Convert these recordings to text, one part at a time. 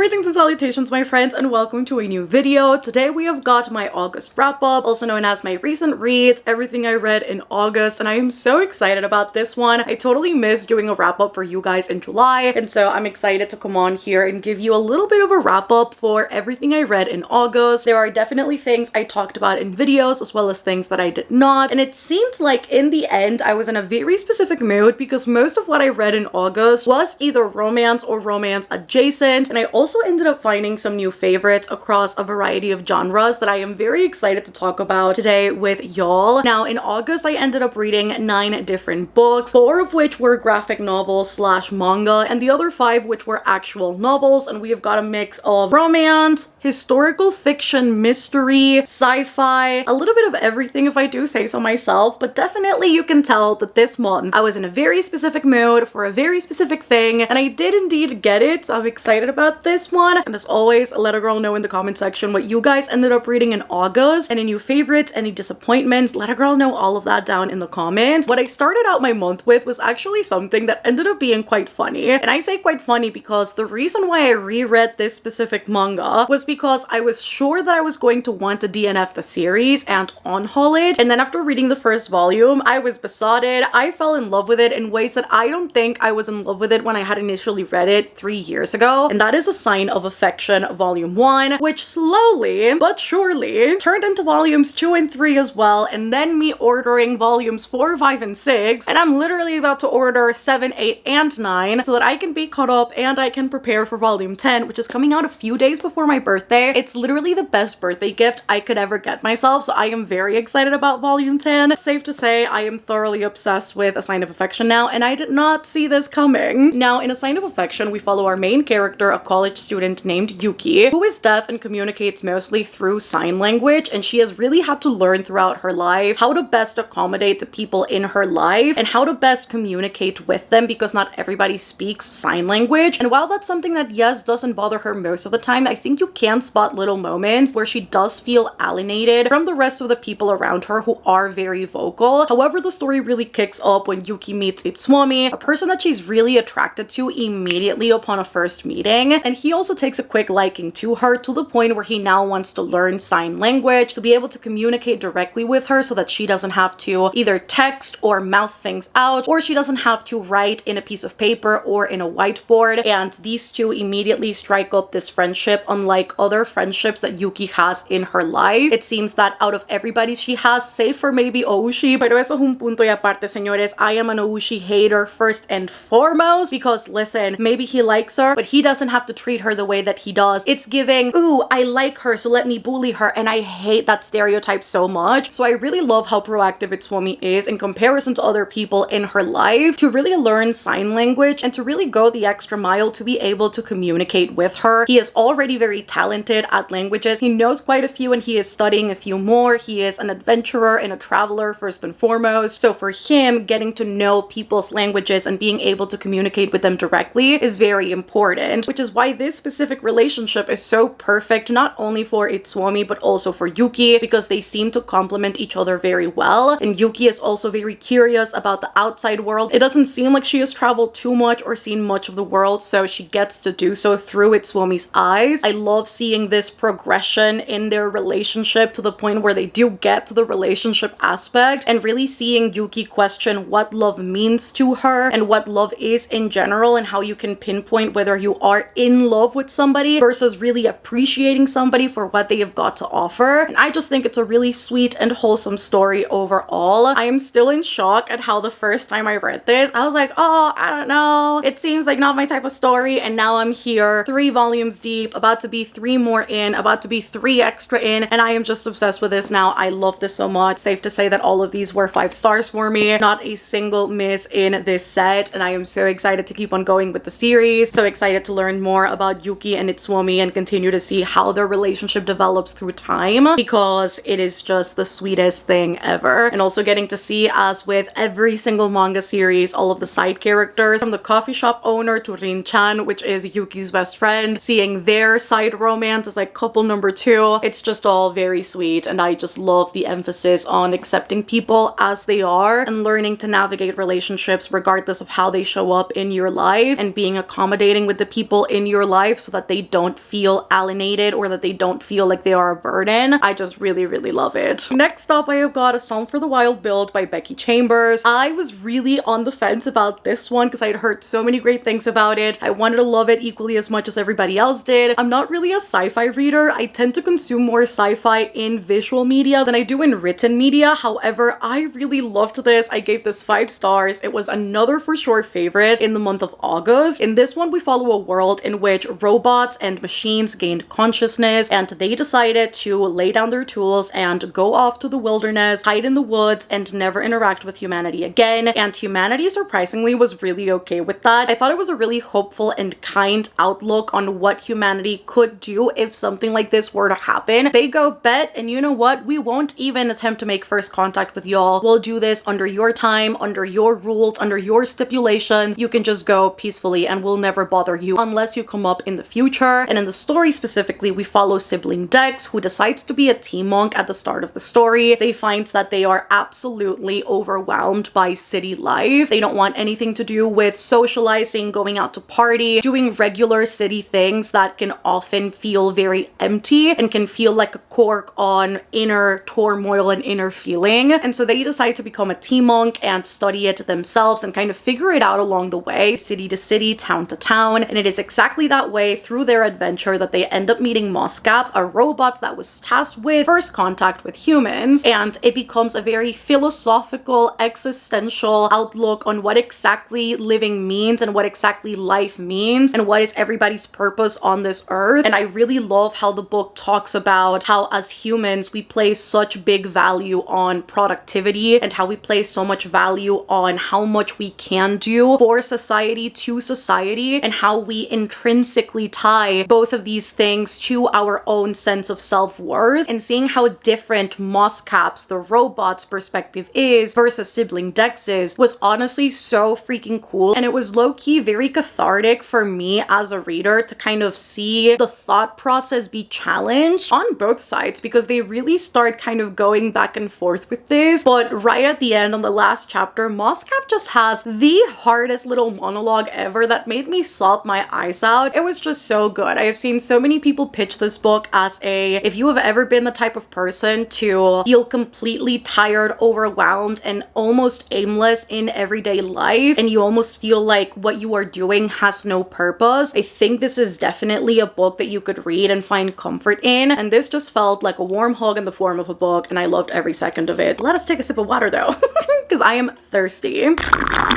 Greetings and salutations, my friends, and welcome to a new video. Today we have got my August wrap-up, also known as my recent reads, everything I read in August, and I am so excited about this one. I totally missed doing a wrap-up for you guys in July, and so I'm excited to come on here and give you a little bit of a wrap-up for everything I read in August. There are definitely things I talked about in videos, as well as things that I did not, and it seemed like in the end I was in a very specific mood because most of what I read in August was either romance or romance adjacent, and I also ended up finding some new favorites across a variety of genres that I am very excited to talk about today with y'all. Now, in August, I ended up reading 9 different books, 4 of which were graphic novels slash manga, and the other 5 which were actual novels, and we have got a mix of romance, historical fiction, mystery, sci-fi, a little bit of everything if I do say so myself, but definitely you can tell that this month I was in a very specific mood for a very specific thing, and I did indeed get it, so I'm excited about this one. And as always, let a girl know in the comment section what you guys ended up reading in August, any new favorites, any disappointments. Let a girl know all of that down in the comments. What I started out my month with was actually something that ended up being quite funny, and I say quite funny because the reason why I reread this specific manga was because I was sure that I was going to want to DNF the series and on-haul it, and then after reading the first volume, I was besotted. I fell in love with it in ways that I don't think I was in love with it when I had initially read it 3 years ago, and that is a Sign of Affection Volume 1, which slowly but surely turned into volumes 2 and 3 as well, and then me ordering volumes 4, 5, and 6, and I'm literally about to order 7, 8, and 9 so that I can be caught up and I can prepare for volume 10, which is coming out a few days before my birthday. It's literally the best birthday gift I could ever get myself, so I am very excited about volume 10. Safe to say, I am thoroughly obsessed with A Sign of Affection now, and I did not see this coming. Now, in A Sign of Affection, we follow our main character, a college student named Yuki, who is deaf and communicates mostly through sign language, and she has really had to learn throughout her life how to best accommodate the people in her life and how to best communicate with them because not everybody speaks sign language. And while that's something that, yes, doesn't bother her most of the time, I think you can spot little moments where she does feel alienated from the rest of the people around her who are very vocal. However, the story really kicks up when Yuki meets Itsuomi, a person that she's really attracted to immediately upon a first meeting, and he also takes a quick liking to her to the point where he now wants to learn sign language to be able to communicate directly with her so that she doesn't have to either text or mouth things out, or she doesn't have to write in a piece of paper or in a whiteboard. And these two immediately strike up this friendship unlike other friendships that Yuki has in her life. It seems that out of everybody she has, save for maybe Oushi, pero eso es un punto y aparte, señores. I am an Oushi hater first and foremost because, listen, maybe he likes her, but he doesn't have to treat her the way that he does. It's giving, ooh, I like her, so let me bully her, and I hate that stereotype so much. So I really love how proactive Itsuomi is in comparison to other people in her life to really learn sign language and to really go the extra mile to be able to communicate with her. He is already very talented at languages. He knows quite a few and he is studying a few more. He is an adventurer and a traveler first and foremost. So for him, getting to know people's languages and being able to communicate with them directly is very important, which is why this specific relationship is so perfect, not only for Itsuomi but also for Yuki, because they seem to complement each other very well. And Yuki is also very curious about the outside world. It doesn't seem like she has traveled too much or seen much of the world, so she gets to do so through Itsuomi's eyes. I love seeing this progression in their relationship to the point where they do get to the relationship aspect, and really seeing Yuki question what love means to her and what love is in general, and how you can pinpoint whether you are in love with somebody versus really appreciating somebody for what they have got to offer. And I just think it's a really sweet and wholesome story overall. I am still in shock at how the first time I read this, I was like, oh, I don't know. It seems like not my type of story, and now I'm here 3 volumes deep, about to be 3 more in, about to be 3 extra in, and I am just obsessed with this now. I love this so much. Safe to say that all of these were 5 stars for me. Not a single miss in this set, and I am so excited to keep on going with the series. So excited to learn more about Yuki and Itsuomi and continue to see how their relationship develops through time, because it is just the sweetest thing ever. And also getting to see, as with every single manga series, all of the side characters, from the coffee shop owner to Rin-chan, which is Yuki's best friend, seeing their side romance as like couple number 2. It's just all very sweet, and I just love the emphasis on accepting people as they are and learning to navigate relationships regardless of how they show up in your life, and being accommodating with the people in your life so that they don't feel alienated or that they don't feel like they are a burden. I just really, really love it. Next up, I have got A Song for the Wild Build by Becky Chambers. I was really on the fence about this one because I had heard so many great things about it. I wanted to love it equally as much as everybody else did. I'm not really a sci-fi reader. I tend to consume more sci-fi in visual media than I do in written media. However, I really loved this. I gave this 5 stars. It was another for sure favorite in the month of August. In this one, we follow a world in which robots and machines gained consciousness, and they decided to lay down their tools and go off to the wilderness, hide in the woods, and never interact with humanity again. And humanity surprisingly was really okay with that. I thought it was a really hopeful and kind outlook on what humanity could do if something like this were to happen. They go, bet, and you know what? We won't even attempt to make first contact with y'all. We'll do this under your time, under your rules, under your stipulations. You can just go peacefully and we'll never bother you unless you come up in the future. And in the story specifically, we follow sibling Dex, who decides to be a tea monk at the start of the story. They find that they are absolutely overwhelmed by city life. They don't want anything to do with socializing, going out to party, doing regular city things that can often feel very empty and can feel like a cork on inner turmoil and inner feeling. And so they decide to become a tea monk and study it themselves and kind of figure it out along the way, city to city, town to town. And it is exactly that way through their adventure that they end up meeting Moscap, a robot that was tasked with first contact with humans. And it becomes a very philosophical, existential outlook on what exactly living means and what exactly life means and what is everybody's purpose on this earth. And I really love how the book talks about how as humans we place such big value on productivity and how we place so much value on how much we can do for society to society, and how we intrinsically tie both of these things to our own sense of self-worth. And seeing how different Moscap's, the robot's perspective is versus sibling Dex's was honestly so freaking cool. And it was low-key very cathartic for me as a reader to kind of see the thought process be challenged on both sides, because they really start kind of going back and forth with this. But right at the end, on the last chapter, Moscap just has the hardest little monologue ever that made me sob my eyes out. It was just so good. I have seen so many people pitch this book as if you have ever been the type of person to feel completely tired, overwhelmed, and almost aimless in everyday life, and you almost feel like what you are doing has no purpose, I think this is definitely a book that you could read and find comfort in. And this just felt like a warm hug in the form of a book, and I loved every second of it. Let us take a sip of water though, because I am thirsty.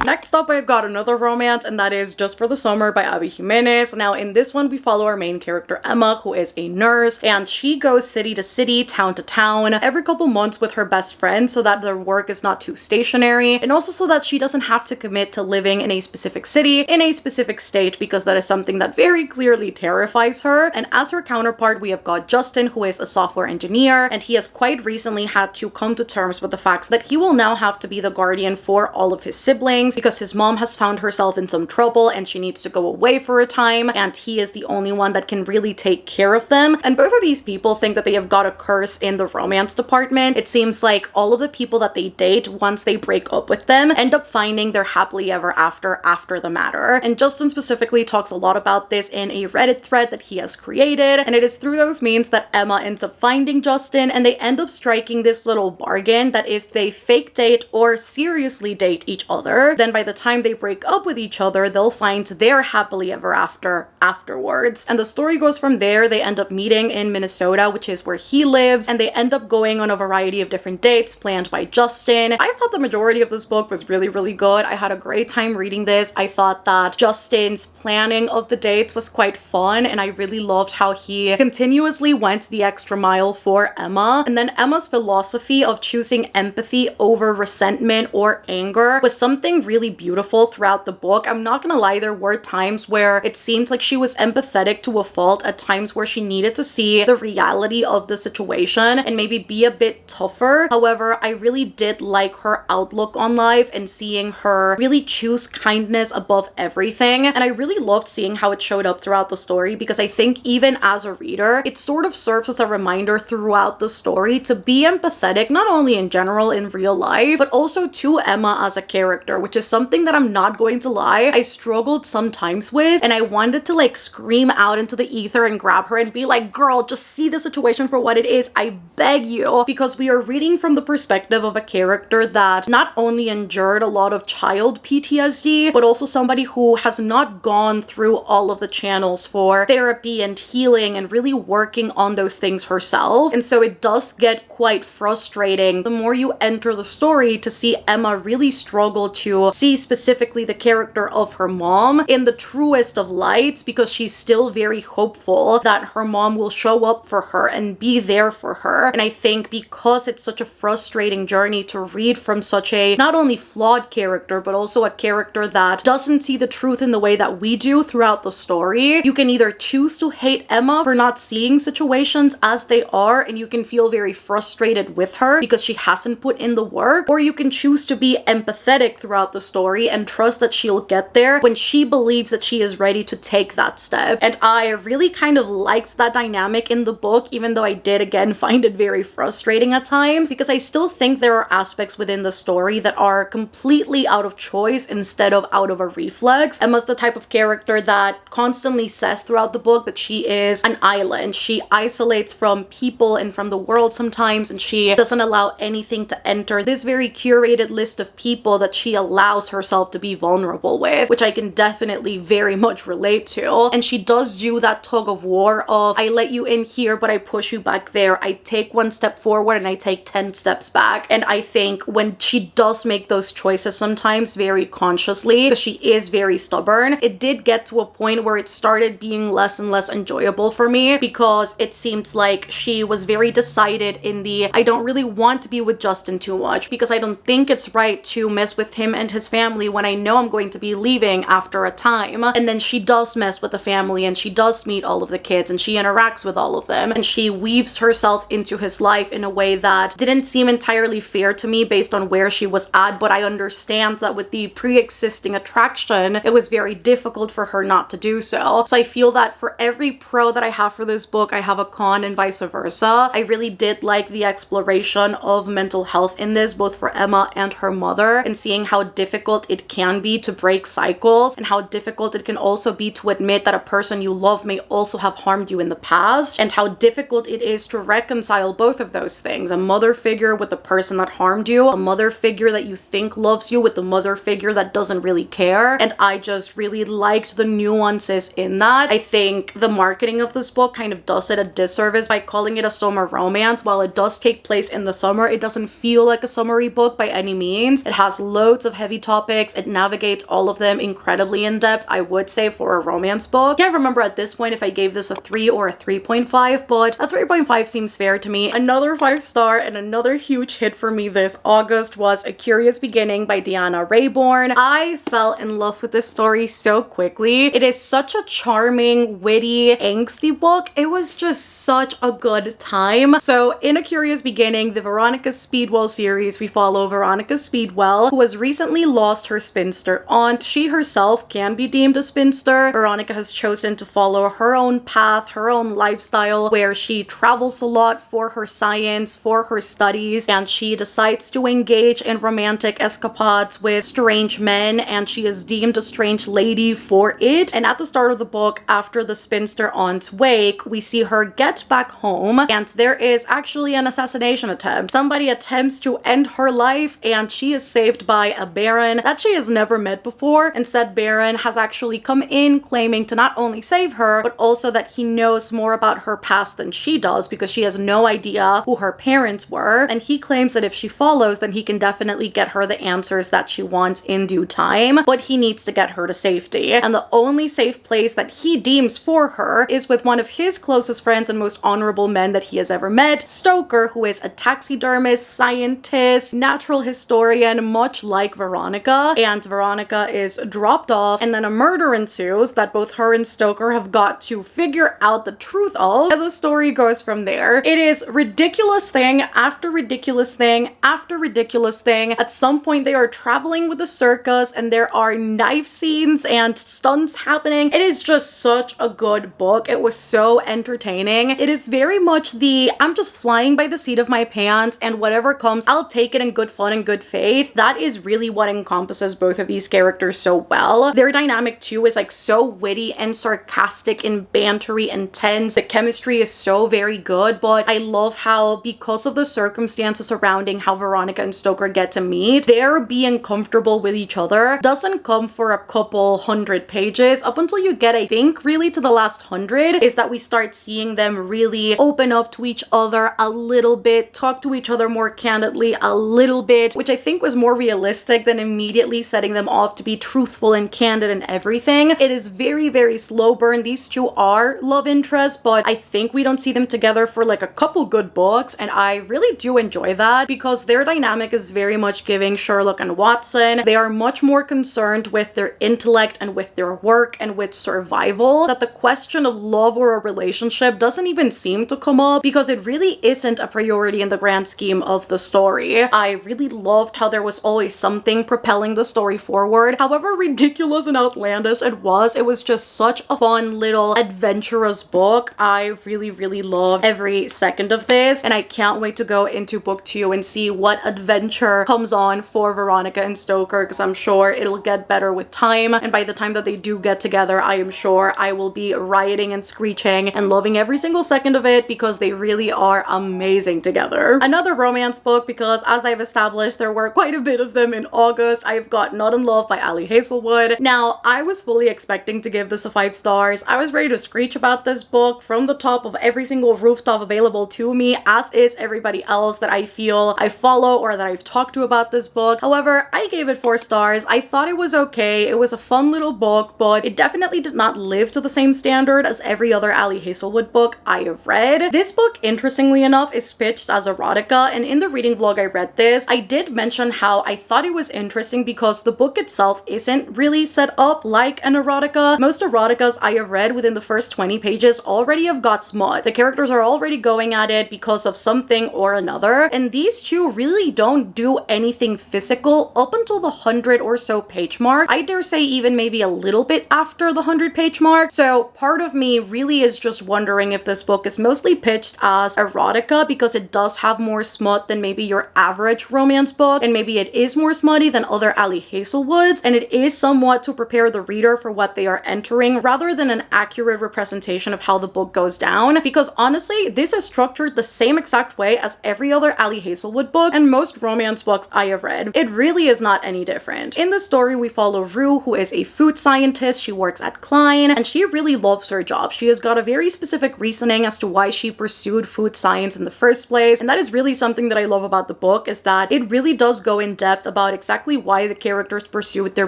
Next up, I've got another romance, and that is Just for the Summer by Abby Jimenez. Now, in this one, we follow our main character, Emma, who is a nurse, and she goes city to city, town to town, every couple months with her best friend so that their work is not too stationary, and also so that she doesn't have to commit to living in a specific city, in a specific state, because that is something that very clearly terrifies her. And as her counterpart, we have got Justin, who is a software engineer, and he has quite recently had to come to terms with the fact that he will now have to be the guardian for all of his siblings because his mom has found herself in some trouble and she needs to go away for a time, and he is the only one that can really take care of them. And both of these people think that they have got a curse in the romance department. It seems like all of the people that they date, once they break up with them, end up finding their happily ever after the matter. And Justin specifically talks a lot about this in a Reddit thread that he has created, and it is through those means that Emma ends up finding Justin, and they end up striking this little bargain that if they fake date or seriously date each other, then by the time they break up with each other, they'll find their happily ever afterwards. And the story goes from there. They end up meeting in Minnesota, which is where he lives, and they end up going on a variety of different dates planned by Justin. I thought the majority of this book was really, really good. I had a great time reading this. I thought that Justin's planning of the dates was quite fun, and I really loved how he continuously went the extra mile for Emma. And then Emma's philosophy of choosing empathy over resentment or anger was something really beautiful throughout the book. I'm not gonna lie, there were times where it seemed like she was empathetic to a fault, at times where she needed to see the reality of the situation and maybe be a bit tougher. However, I really did like her outlook on life and seeing her really choose kindness above everything. And I really loved seeing how it showed up throughout the story, because I think even as a reader, it sort of serves as a reminder throughout the story to be empathetic, not only in general in real life, but also to Emma as a character, which is something that I'm not going to lie, I struggled sometimes with, and I wanted wanted to like scream out into the ether and grab her and be like, girl, just see the situation for what it is. I beg you. Because we are reading from the perspective of a character that not only endured a lot of child PTSD, but also somebody who has not gone through all of the channels for therapy and healing and really working on those things herself. And so it does get quite frustrating the more you enter the story to see Emma really struggle to see specifically the character of her mom in the truest of lights, because she's still very hopeful that her mom will show up for her and be there for her. And I think because it's such a frustrating journey to read from such a not only flawed character, but also a character that doesn't see the truth in the way that we do throughout the story, you can either choose to hate Emma for not seeing situations as they are, and you can feel very frustrated with her because she hasn't put in the work, or you can choose to be empathetic throughout the story and trust that she'll get there when she believes that she is ready to take that step. And I really kind of liked that dynamic in the book, even though I did again find it very frustrating at times, because I still think there are aspects within the story that are completely out of choice instead of out of a reflex. Emma's the type of character that constantly says throughout the book that she is an island. She isolates from people and from the world sometimes, and she doesn't allow anything to enter this very curated list of people that she allows herself to be vulnerable with, which I can definitely very much relate to. And she does do that tug of war of, I let you in here, but I push you back there. I take one step forward and I take 10 steps back. And I think when she does make those choices sometimes very consciously, because she is very stubborn, it did get to a point where it started being less and less enjoyable for me, because it seemed like she was very decided in the, I don't really want to be with Justin too much because I don't think it's right to mess with him and his family when I know I'm going to be leaving after a time. And then she does mess with the family and she does meet all of the kids and she interacts with all of them and she weaves herself into his life in a way that didn't seem entirely fair to me based on where she was at, but I understand that with the pre-existing attraction, it was very difficult for her not to do so. So I feel that for every pro that I have for this book, I have a con and vice versa. I really did like the exploration of mental health in this, both for Emma and her mother, and seeing how difficult it can be to break cycles and how difficult it can also be to admit that a person you love may also have harmed you in the past, and how difficult it is to reconcile both of those things. A mother figure with the person that harmed you, a mother figure that you think loves you with the mother figure that doesn't really care. And I just really liked the nuances in that. I think the marketing of this book kind of does it a disservice by calling it a summer romance. While it does take place in the summer, it doesn't feel like a summery book by any means. It has loads of heavy topics. It navigates all of them incredibly in depth, I would say, for a romance book. Can't remember at this point if I gave this a 3 or a 3.5, but a 3.5 seems fair to me. Another 5-star and another huge hit for me this August was A Curious Beginning by Deanna Raybourn. I fell in love with this story so quickly. It is such a charming, witty, angsty book. It was just such a good time. So in A Curious Beginning, the Veronica Speedwell series, we follow Veronica Speedwell, who has recently lost her spinster aunt. She herself can be deemed a spinster. Veronica has chosen to follow her own path, her own lifestyle, where she travels a lot for her science, for her studies, and she decides to engage in romantic escapades with strange men, and she is deemed a strange lady for it. And at the start of the book, after the spinster aunt's wake, we see her get back home, and there is actually an assassination attempt. Somebody attempts to end her life, and she is saved by a baron that she has never met before. And said baron has actually come in claiming to not only save her, but also that he knows more about her past than she does, because she has no idea who her parents were. And he claims that if she follows, then he can definitely get her the answers that she wants in due time, but he needs to get her to safety. And the only safe place that he deems for her is with one of his closest friends and most honorable men that he has ever met, Stoker, who is a taxidermist, scientist, natural historian, much like Veronica. And Veronica is dropped off, and then a murder ensues that both her and Stoker have got to figure out the truth of, and the story goes from there. It is ridiculous thing after ridiculous thing after ridiculous thing. At some point they are traveling with a circus and there are knife scenes and stunts happening. It is just such a good book. It was so entertaining. It is very much the, I'm just flying by the seat of my pants and whatever comes, I'll take it in good fun and good faith. That is really what encompasses both of these characters so well. Their dynamic too is like so witty and sarcastic and bantery and tense. The chemistry is so very good, but I love how, because of the circumstances surrounding how Veronica and Stoker get to meet, their being comfortable with each other doesn't come for a couple hundred pages. Up until you get, I think, really to the last 100, is that we start seeing them really open up to each other a little bit, talk to each other more candidly a little bit, which I think was more realistic than immediately setting them off to be truthful and candid and everything. It is very, very slow burn. These two are love interests, but I think we don't see them together for like a couple good books, and I really do enjoy that because their dynamic is very much giving Sherlock and Watson. They are much more concerned with their intellect and with their work and with survival, that the question of love or a relationship doesn't even seem to come up because it really isn't a priority in the grand scheme of the story. I really loved how there was always something propelling the story forward. However ridiculous and outlandish it was just such a fun little adventurous book. I really, really loved every second of this, and I can't wait to go into book 2 and see what adventure comes on for Veronica and Stoker, because I'm sure it'll get better with time, and by the time that they do get together, I am sure I will be rioting and screeching and loving every single second of it because they really are amazing together. Another romance book, because as I've established, there were quite a bit of them in August. I've got Not in Love by Ali Hazelwood. Now, I was fully expecting to give this a 5 stars. I was ready to screech about this book from the top of every single rooftop available to me, as is everybody else that I feel I follow or that I've talked to about this book. However, I gave it 4 stars. I thought it was okay. It was a fun little book, but it definitely did not live to the same standard as every other Ali Hazelwood book I have read. This book, interestingly enough, is pitched as erotica, and in the reading vlog I read this, I did mention how I thought it was interesting because the book itself isn't really set up like an erotica. Most eroticas I have read within the first 20 pages already have got smut. The characters are already going at it because of something or another, and these two really don't do anything physical up until the 100 or so page mark. I dare say even maybe a little bit after the 100 page mark. So part of me really is just wondering if this book is mostly pitched as erotica because it does have more smut than maybe your average romance book, and maybe it is more smutty than other Ali Hazelwoods, and it is somewhat to prepare the reader for what they are entering rather than an accurate representation of how the book goes down, because honestly, this is structured the same exact way as every other Ali Hazelwood book and most romance books I have read. It really is not any different. In the story, we follow Rue, who is a food scientist. She works at Klein, and she really loves her job. She has got a very specific reasoning as to why she pursued food science in the first place, and that is really something that I love about the book, is that it really does go in depth about exactly why the characters pursued their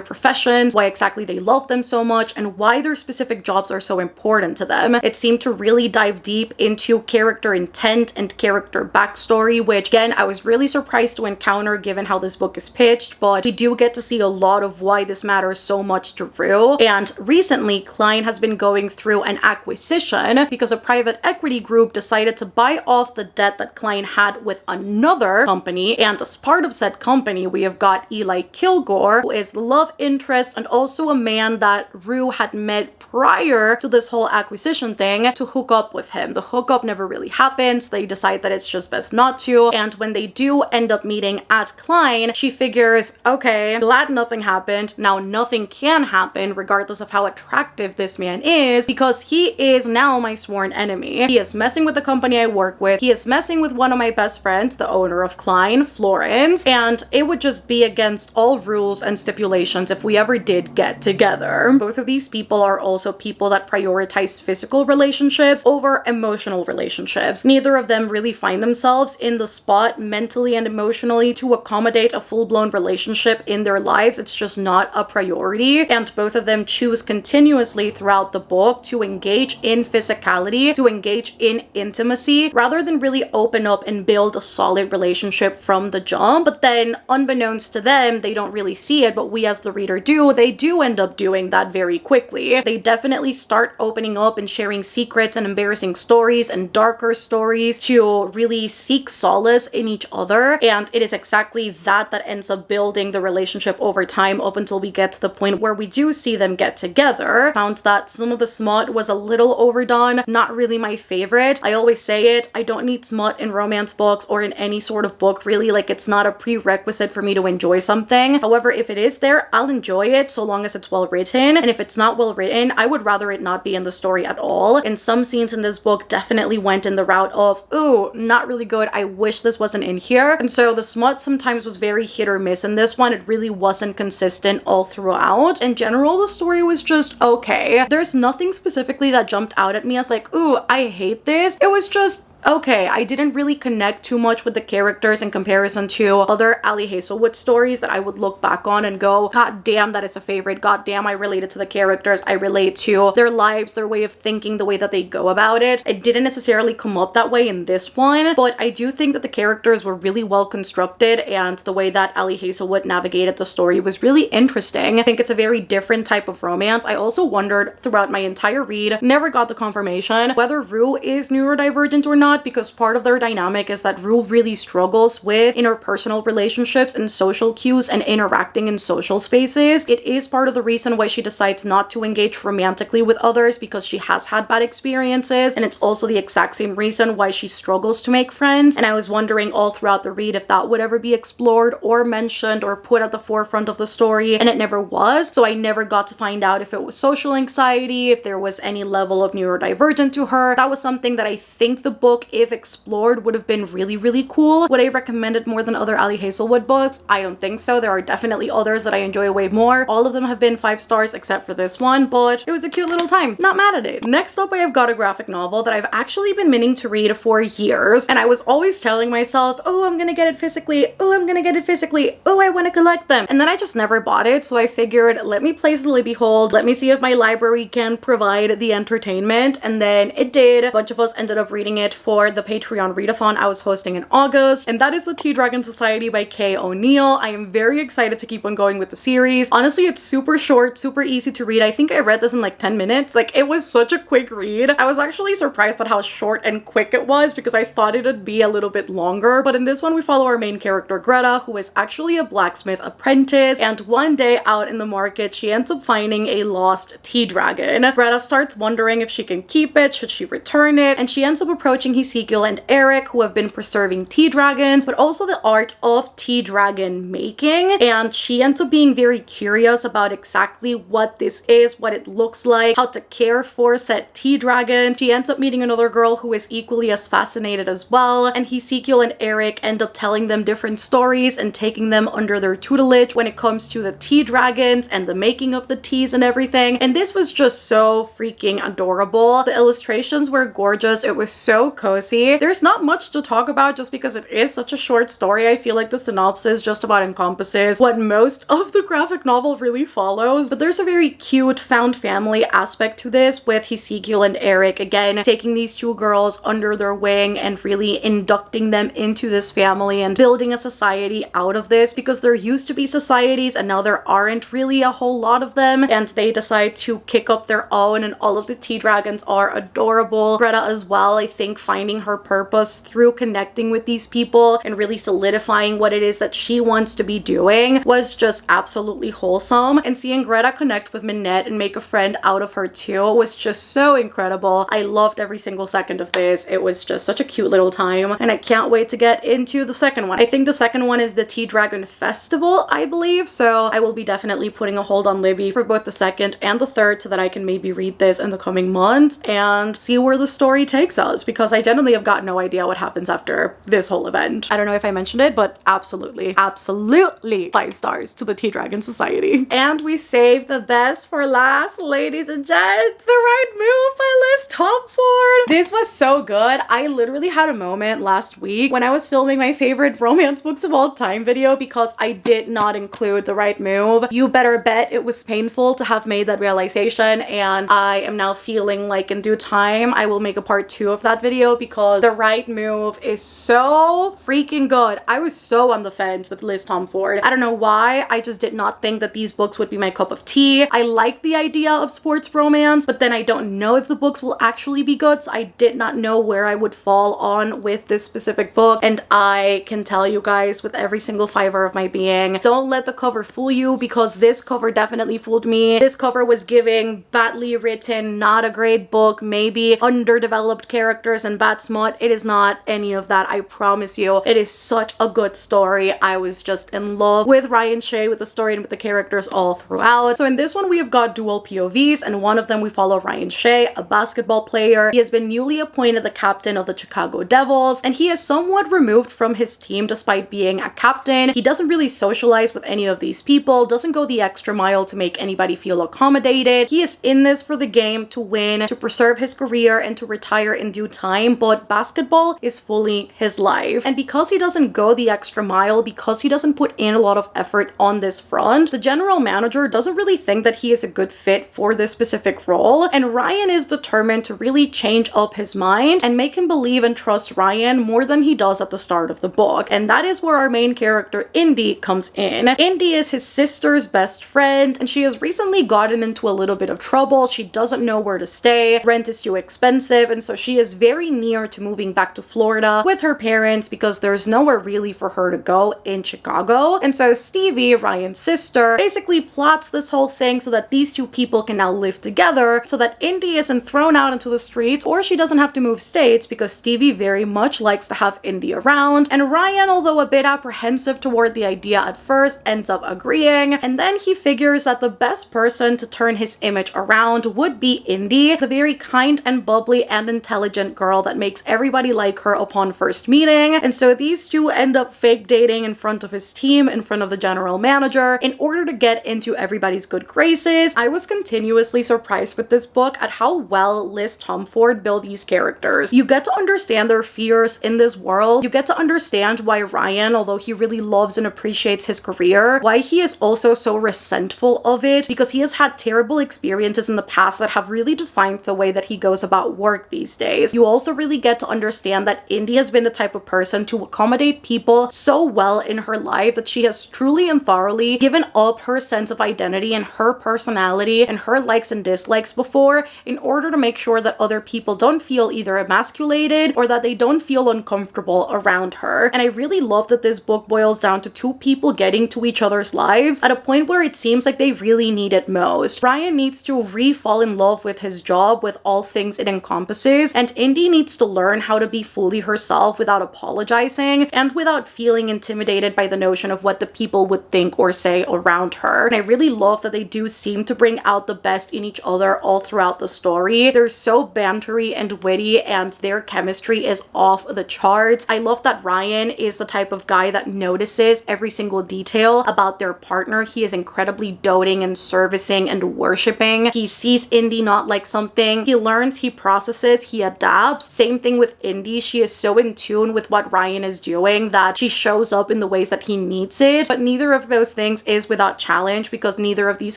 professions, why exactly they love them so much, and why their specific jobs are so important to them. It seemed to really dive deep into character intent and character backstory, which again, I was really surprised to encounter given how this book is pitched, but we do get to see a lot of why this matters so much to Rue. And recently, Klein has been going through an acquisition because a private equity group decided to buy off the debt that Klein had with another company, and as part of said company, we have got Eli Kilgore, who is the love interest and also a man that Rue had met prior to this whole acquisition thing to hook up with him. The hookup never really happens. They decide that it's just best not to, and when they do end up meeting at Klein, she figures, okay, glad nothing happened. Now nothing can happen regardless of how attractive this man is, because he is now my sworn enemy. He is messing with the company I work with. He is messing with one of my best friends, the owner of Klein, Florence, and it would just be against all rules and stipulations if we ever did get together. Both of these people are also people that prioritize physical relationships over emotional relationships. Neither of them really find themselves in the spot mentally and emotionally to accommodate a full-blown relationship in their lives. It's just not a priority, and both of them choose continuously throughout the book to engage in physicality, to engage in intimacy, rather than really open up and build a solid relationship from the jump. But then, unbeknownst to them, they don't really see it, but we as the reader do, they do end up doing that very quickly. They definitely start opening up and sharing secrets and embarrassing stories and darker stories to really seek solace in each other, and it is exactly that that ends up building the relationship over time up until we get to the point where we do see them get together. Found that some of the smut was a little overdone, not really my favorite. I always say it, I don't need smut in romance books or in any sort of book really, like it's not a prerequisite for me to enjoy something. However, if it is there, I'll enjoy it so long as it's well written, and if it's it's not well written, I would rather it not be in the story at all. And some scenes in this book definitely went in the route of, ooh, not really good, I wish this wasn't in here. And so the smut sometimes was very hit or miss in this one. It really wasn't consistent all throughout. In general, the story was just okay. There's nothing specifically that jumped out at me as like, ooh, I hate this. It was just okay. I didn't really connect too much with the characters in comparison to other Ali Hazelwood stories that I would look back on and go, god damn, that is a favorite. God damn, I related to the characters. I relate to their lives, their way of thinking, the way that they go about it. It didn't necessarily come up that way in this one, but I do think that the characters were really well constructed and the way that Ali Hazelwood navigated the story was really interesting. I think it's a very different type of romance. I also wondered throughout my entire read, never got the confirmation, whether Rue is neurodivergent or not, because part of their dynamic is that Rue really struggles with interpersonal relationships and social cues and interacting in social spaces. It is part of the reason why she decides not to engage romantically with others, because she has had bad experiences, and it's also the exact same reason why she struggles to make friends. And I was wondering all throughout the read if that would ever be explored or mentioned or put at the forefront of the story, and it never was. So I never got to find out if it was social anxiety, if there was any level of neurodivergent to her. That was something that I think the book, if explored, would have been really, really cool. Would I recommend it more than other Ali Hazelwood books? I don't think so. There are definitely others that I enjoy way more. All of them have been 5 stars except for this one, but it was a cute little time. Not mad at it. Next up, I have got a graphic novel that I've actually been meaning to read for years, and I was always telling myself, oh, I'm gonna get it physically. Oh, I'm gonna get it physically. Oh, I want to collect them. And then I just never bought it, so I figured, let me place the Libby hold. Let me see if my library can provide the entertainment, and then it did. A bunch of us ended up reading it for the Patreon readathon I was hosting in August, and that is The Tea Dragon Society by Kay O'Neill. I am very excited to keep on going with the series. Honestly, it's super short, super easy to read. I think I read this in like 10 minutes. Like, it was such a quick read. I was actually surprised at how short and quick it was, because I thought it would be a little bit longer. But in this one, we follow our main character, Greta, who is actually a blacksmith apprentice, and one day out in the market, she ends up finding a lost tea dragon. Greta starts wondering if she can keep it, should she return it, and she ends up approaching Ezekiel and Eric, who have been preserving tea dragons, but also the art of tea dragon making. And she ends up being very curious about exactly what this is, what it looks like, how to care for said tea dragons. She ends up meeting another girl who is equally as fascinated as well, and Ezekiel and Eric end up telling them different stories and taking them under their tutelage when it comes to the tea dragons and the making of the teas and everything. And this was just so freaking adorable. The illustrations were gorgeous. It was so cozy. There's not much to talk about just because it is such a short story. I feel like the synopsis just about encompasses what most of the graphic novel really follows, but there's a very cute found family aspect to this, with Ezekiel and Eric again taking these 2 girls under their wing and really inducting them into this family and building a society out of this, because there used to be societies and now there aren't really a whole lot of them, and they decide to kick up their own, and all of the tea dragons are adorable. Greta as well, I think finding her purpose through connecting with these people and really solidifying what it is that she wants to be doing was just absolutely wholesome. And seeing Greta connect with Minette and make a friend out of her too was just so incredible. I loved every single second of this. It was just such a cute little time, and I can't wait to get into the second one. I think the second one is the Tea Dragon Festival, I believe, so I will be definitely putting a hold on Libby for both the second and the third so that I can maybe read this in the coming months and see where the story takes us, because I genuinely have got no idea what happens after this whole event. I don't know if I mentioned it, but absolutely 5 stars to the Tea Dragon Society. And we saved the best for last, ladies and gents. The Right Move by Liz Tomford. This was so good. I literally had a moment last week when I was filming my favorite romance books of all time video because I did not include The Right Move. You better bet it was painful to have made that realization, and I am now feeling like in due time I will make a part 2 of that video, because The Right Move is so freaking good. I was so on the fence with Liz Tomford. I don't know why. I just did not think that these books would be my cup of tea. I like the idea of sports romance, but then I don't know if the books will actually be good, so I did not know where I would fall on with this specific book. And I can tell you guys with every single fiber of my being, don't let the cover fool you, because this cover definitely fooled me. This cover was giving badly written, not a great book, maybe underdeveloped characters and bad smut. It is not any of that, I promise you. It is such a good story. I was just in love with Ryan Shea, with the story, and with the characters all throughout. So in this one, we have got dual POVs, and one of them we follow Ryan Shea, a basketball player. He has been newly appointed the captain of the Chicago Devils, and he is somewhat removed from his team despite being a captain. He doesn't really socialize with any of these people, doesn't go the extra mile to make anybody feel accommodated. He is in this for the game, to win, to preserve his career, and to retire in due time, but basketball is fully his life. And because he doesn't go the extra mile, because he doesn't put in a lot of effort on this front, the general manager doesn't really think that he is a good fit for this specific role, and Ryan is determined to really change up his mind and make him believe and trust Ryan more than he does at the start of the book. And that is where our main character Indy comes in. Indy is his sister's best friend, and she has recently gotten into a little bit of trouble. She doesn't know where to stay, rent is too expensive, and so she is very near to moving back to Florida with her parents because there's nowhere really for her to go in Chicago. And so Stevie, Ryan's sister, basically plots this whole thing so that these two people can now live together, so that Indy isn't thrown out into the streets, or she doesn't have to move states, because Stevie very much likes to have Indy around. And Ryan, although a bit apprehensive toward the idea at first, ends up agreeing, and then he figures that the best person to turn his image around would be Indy, the very kind and bubbly and intelligent girl that makes everybody like her upon first meeting. And so these two end up fake dating in front of his team, in front of the general manager, in order to get into everybody's good graces. I was continuously surprised with this book at how well Liz Tomford built these characters. You get to understand their fears in this world. You get to understand why Ryan, although he really loves and appreciates his career, why he is also so resentful of it, because he has had terrible experiences in the past that have really defined the way that he goes about work these days. You also really get to understand that Indy has been the type of person to accommodate people so well in her life that she has truly and thoroughly given up her sense of identity and her personality and her likes and dislikes before, in order to make sure that other people don't feel either emasculated or that they don't feel uncomfortable around her. And I really love that this book boils down to two people getting to each other's lives at a point where it seems like they really need it most. Ryan needs to re-fall in love with his job, with all things it encompasses, and Indy needs to learn how to be fully herself without apologizing and without feeling intimidated by the notion of what the people would think or say around her. And I really love that they do seem to bring out the best in each other all throughout the story. They're so bantery and witty, and their chemistry is off the charts. I love that Ryan is the type of guy that notices every single detail about their partner. He is incredibly doting and servicing and worshipping. He sees Indy not like something, he learns, he processes, he adapts. Same thing with Indy. She is so in tune with what Ryan is doing that she shows up in the ways that he needs it. But neither of those things is without challenge, because neither of these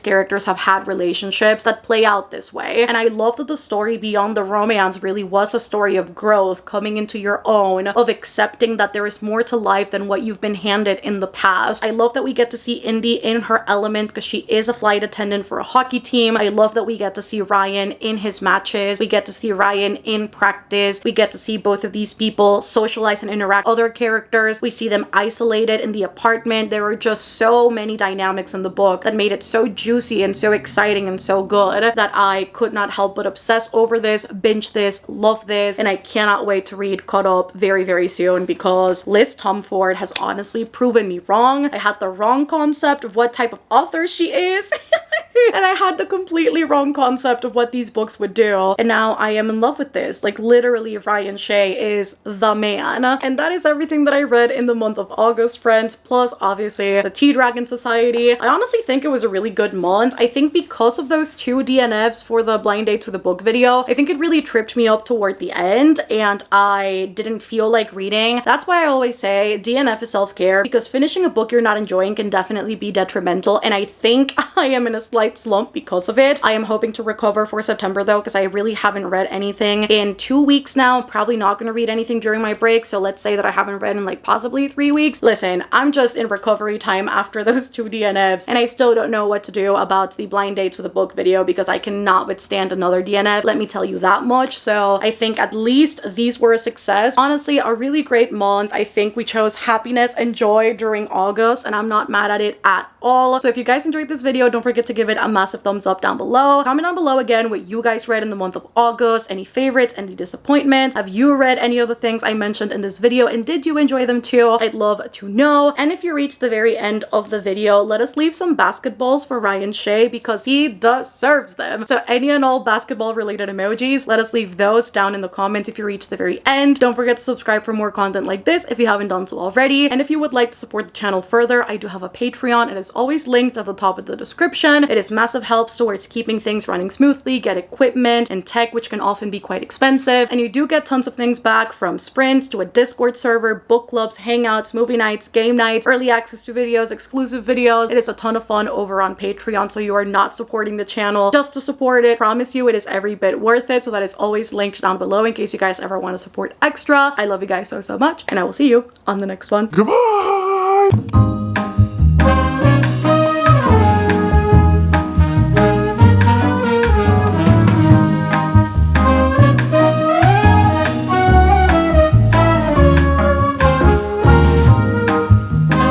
characters have had relationships that play out this way. And I love that the story beyond the romance really was a story of growth, coming into your own, of accepting that there is more to life than what you've been handed in the past. I love that we get to see Indy in her element because she is a flight attendant for a hockey team. I love that we get to see Ryan in his matches. We get to see Ryan in practice. We get to see both of these people socialize and interact with other characters. We see them isolated in the apartment. There are just so many dynamics in the book that made it so juicy and so exciting and so good that I could not help but obsess over this, binge this, love this, and I cannot wait to read Caught Up very, very soon, because Liz Tomford has honestly proven me wrong. I had the wrong concept of what type of author she is. And I had the completely wrong concept of what these books would do. And now I am in love with this. Like, literally, Ryan Shea is the man. And that is everything that I read in the month of August, friends. Plus, obviously, the Tea Dragon Society. I honestly think it was a really good month. I think because of those two DNFs for the blind date to the book video, I think it really tripped me up toward the end, and I didn't feel like reading. That's why I always say DNF is self-care, because finishing a book you're not enjoying can definitely be detrimental, and I think I am in a slight slump because of it. I am hoping to recover for September though, because I really haven't read anything in 2 weeks now. I'm probably not going to read anything during my break, so let's say that I haven't read in like possibly 3 weeks. Listen, I'm just in recovery time after those 2 DNFs, and I still don't know what to do about the blind dates with a book video, because I cannot withstand another DNF, let me tell you that much. So I think at least these were a success. Honestly, a really great month. I think we chose happiness and joy during August, and I'm not mad at it at all. So if you guys enjoyed this video, don't forget to give it it a massive thumbs up down below. Comment down below again what you guys read in the month of August, any favorites, any disappointments. Have you read any of the things I mentioned in this video and did you enjoy them too? I'd love to know. And if you reach the very end of the video, let us leave some basketballs for Ryan Shea because he deserves them. So any and all basketball related emojis, let us leave those down in the comments if you reach the very end. Don't forget to subscribe for more content like this if you haven't done so already. And if you would like to support the channel further, I do have a Patreon. It is always linked at the top of the description. It is massive helps towards keeping things running smoothly, get equipment and tech, which can often be quite expensive. And you do get tons of things back, from sprints to a Discord server, book clubs, hangouts, movie nights, game nights, early access to videos, exclusive videos. It is a ton of fun over on Patreon, so you are not supporting the channel just to support it. Promise you it is every bit worth it, so that is always linked down below in case you guys ever want to support extra. I love you guys so much, and I will see you on the next one. Goodbye!